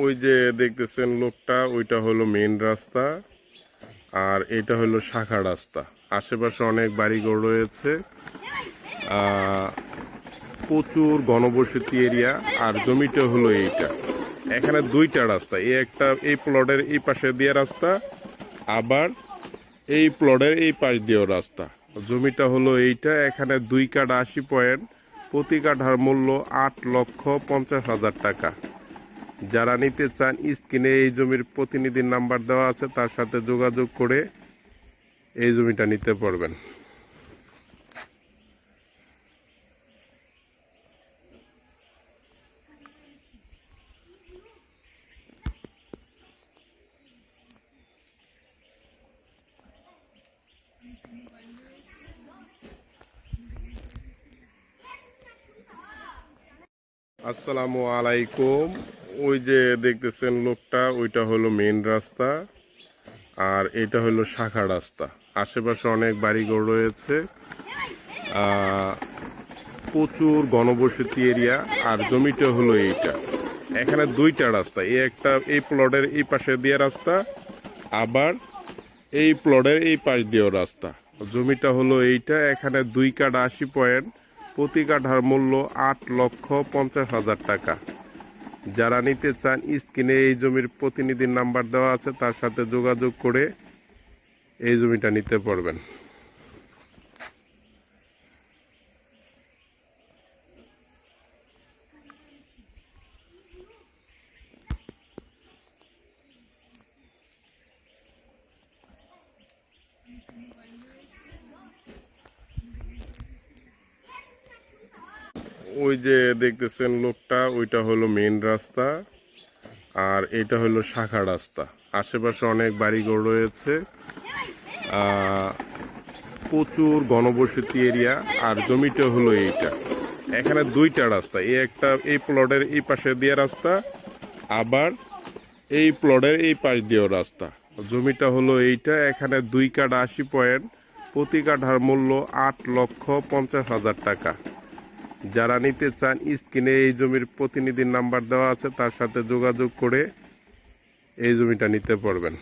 ওই যে দেখতেছেন লোকটা, ওইটা হলো মেইন রাস্তা আর এটা হলো শাখা রাস্তা। আশেপাশে অনেক বাড়িঘর রয়েছে, প্রচুর ঘনবসতি এরিয়া। আর জমিটা হলো এইটা। এখানে দুইটা রাস্তা, এই প্লটের এই পাশে দিয়ে রাস্তা, আবার এই প্লটের এই পাশ দিয়েও রাস্তা। জমিটা হলো এইটা। এখানে 2 কাঠা 80 পয়েন্ট, প্রতি কাঠার মূল্য 8,50,000 টাকা। যারা নিতে চান স্ক্রিনে এই জমির প্রতিনিধির নাম্বার দেওয়া আছে, তার সাথে যোগাযোগ করে এই জমিটা নিতে পারবেন। আসসালামু আলাইকুম। ওই যে দেখতেছেন লোকটা, ওইটা হলো মেইন রাস্তা আর এটা হলো শাখা রাস্তা। আশেপাশে অনেক বাড়িঘর রয়েছে, প্রচুর ঘনবসতি এরিয়া। আর জমিটা হলো এইটা। এখানে দুইটা রাস্তা, এই প্লটের এই পাশে দিয়ে রাস্তা, আবার এই প্লটের এই পাশ দিয়েও রাস্তা। জমিটা হলো এইটা। এখানে 2 কাঠা 80 পয়েন্ট, প্রতি কাঠার মূল্য 8,50,000 টাকা। যারা নিতে চান স্ক্রিনে এই জমির প্রতিনিধির নাম্বার দেওয়া আছে, তার সাথে যোগাযোগ করে এই জমিটা নিতে পারবেন। ওই যে দেখতেছেন লোকটা, ওইটা হলো মেইন রাস্তা আর এটা হলো শাখা রাস্তা। আশেপাশে অনেক বাড়িঘর রয়েছে, প্রচুর ঘনবসতি এরিয়া। আর জমিটা হলো এইটা। এখানে দুইটা রাস্তা, এই প্লটের এই পাশে দিয়ে রাস্তা, আবার এই প্লটের এই পাশ দিয়েও রাস্তা। জমিটা হলো এইটা। এখানে 2 কাঠা 80 পয়েন্ট, প্রতি কাঠার মূল্য 8,50,000 টাকা। যারা নিতে চান স্ক্রিনে এই জমির প্রতিনিধির নাম্বার দেওয়া আছে, তার সাথে যোগাযোগ করে এই জমিটা নিতে পারবেন।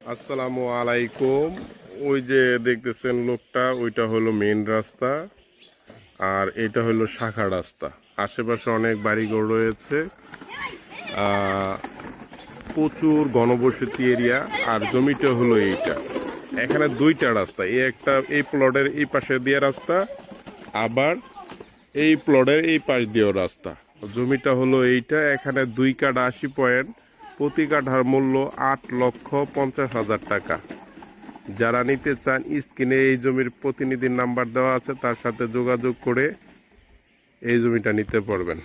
আসসালামু আলাইকুম। ওই যে দেখতেছেন লোকটা, ওইটা হলো মেইন রাস্তা আর এটা হলো শাখা রাস্তা। আশেপাশে অনেক বাড়িঘর রয়েছে, প্রচুর ঘনবসতি এরিয়া। আর জমিটা হলো এইটা। এখানে দুইটা রাস্তা, এই প্লটের এই পাশে দিয়ে রাস্তা, আবার এই প্লটের এই পাশ দিয়েও রাস্তা। জমিটা হলো এইটা। এখানে 2 কাঠা 80 পয়েন্ট, প্রতি কাঠার মূল্য 8,50,000 টাকা। যারা নিতে চান স্ক্রিনে এই জমির প্রতিনিধির নাম্বার দেওয়া আছে, তার সাথে যোগাযোগ করে এই জমিটা নিতে পারবেন।